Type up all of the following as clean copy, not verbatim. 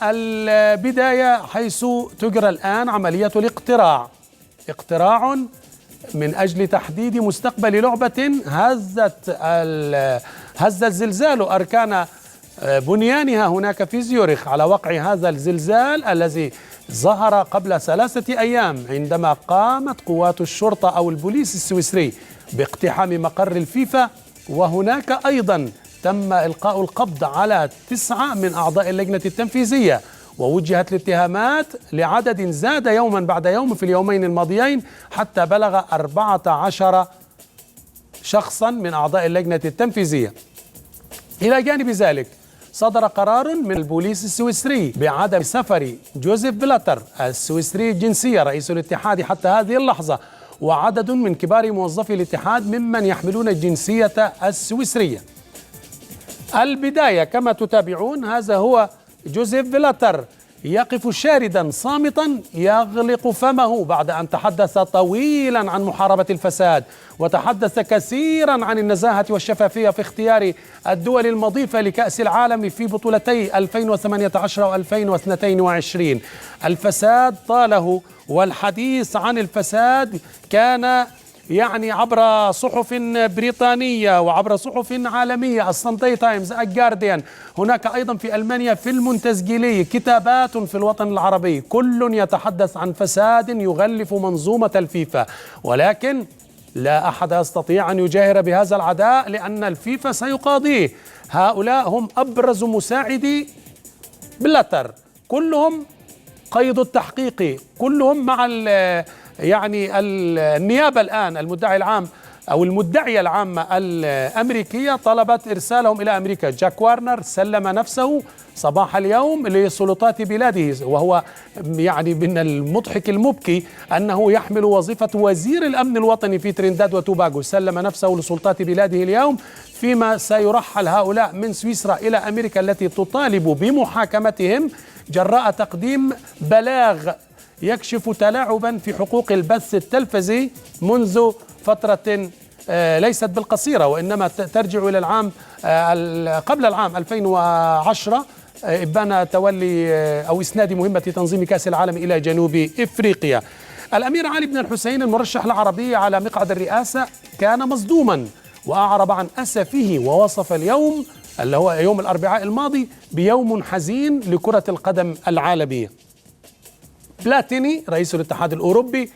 البداية حيث تجرى الآن عملية اقتراع من أجل تحديد مستقبل لعبة هز الزلزال أركان بنيانها هناك في زيورخ على وقع هذا الزلزال الذي ظهر قبل 3 أيام عندما قامت قوات الشرطة أو البوليس السويسري باقتحام مقر الفيفا. وهناك أيضا تم إلقاء القبض على 9 من أعضاء اللجنة التنفيذية، ووجهت الاتهامات لعدد زاد يوما بعد يوم في اليومين الماضيين حتى بلغ 14 شخصا من أعضاء اللجنة التنفيذية. إلى جانب ذلك صدر قرار من البوليس السويسري بعدم سفر جوزيف بلاتر السويسري الجنسية رئيس الاتحاد حتى هذه اللحظة، وعدد من كبار موظفي الاتحاد ممن يحملون الجنسية السويسرية. البداية كما تتابعون، هذا هو جوزيف بلاتر يقف شاردا صامتا يغلق فمه بعد أن تحدث طويلا عن محاربة الفساد، وتحدث كثيرا عن النزاهة والشفافية في اختيار الدول المضيفة لكأس العالم في بطولتي 2018 و2022. الفساد طاله، والحديث عن الفساد كان عبر صحف بريطانية وعبر صحف عالمية، الساندي تايمز، الجارديان، هناك أيضا في ألمانيا في المونتسجيلي، كتابات في الوطن العربي، كل يتحدث عن فساد يغلف منظومة الفيفا. ولكن لا أحد يستطيع أن يجاهر بهذا العداء لأن الفيفا سيقاضيه. هؤلاء هم أبرز مساعدي بلاتر، كلهم قيد التحقيق، كلهم مع النيابة الآن. المدعي العام أو المدعية العامة الأمريكية طلبت إرسالهم إلى أمريكا. جاك وارنر سلم نفسه صباح اليوم لسلطات بلاده، وهو من المضحك المبكي أنه يحمل وظيفة وزير الأمن الوطني في ترينداد وتوباغو. سلم نفسه لسلطات بلاده اليوم، فيما سيرحل هؤلاء من سويسرا إلى أمريكا التي تطالب بمحاكمتهم جراء تقديم بلاغ يكشف تلاعبا في حقوق البث التلفزي منذ فترة ليست بالقصيرة، وإنما ترجع إلى العام قبل العام 2010 إبان تولي أو إسناد مهمة تنظيم كأس العالم إلى جنوب إفريقيا. الأمير علي بن الحسين المرشح العربي على مقعد الرئاسة كان مصدوما وأعرب عن أسفه، ووصف اليوم اللي هو يوم الأربعاء الماضي بيوم حزين لكرة القدم العالمية. بلاتيني رئيس الاتحاد الأوروبي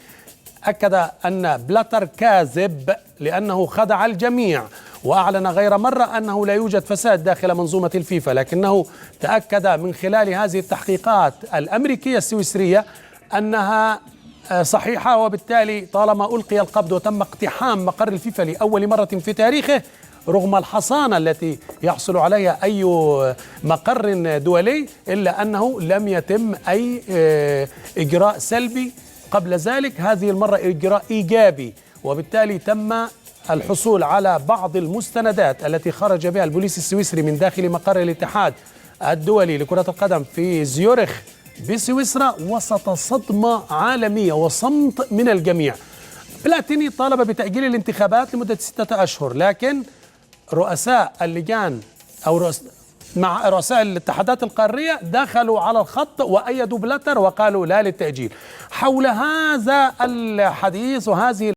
أكد أن بلاتر كاذب لأنه خدع الجميع، وأعلن غير مرة أنه لا يوجد فساد داخل منظومة الفيفا، لكنه تأكد من خلال هذه التحقيقات الأمريكية السويسرية أنها صحيحة. وبالتالي طالما ألقي القبض وتم اقتحام مقر الفيفا لأول مرة في تاريخه رغم الحصانة التي يحصل عليها أي مقر دولي، إلا أنه لم يتم أي إجراء سلبي قبل ذلك، هذه المرة إجراء إيجابي. وبالتالي تم الحصول على بعض المستندات التي خرج بها البوليس السويسري من داخل مقر الاتحاد الدولي لكرة القدم في زيورخ بسويسرا وسط صدمة عالمية وصمت من الجميع. بلاتيني طالب بتأجيل الانتخابات لمدة 6 أشهر، لكن رؤساء اللجان أو مع رؤساء الاتحادات القارية دخلوا على الخط وأيدوا بلاتر وقالوا لا للتأجيل. حول هذا الحديث وهذه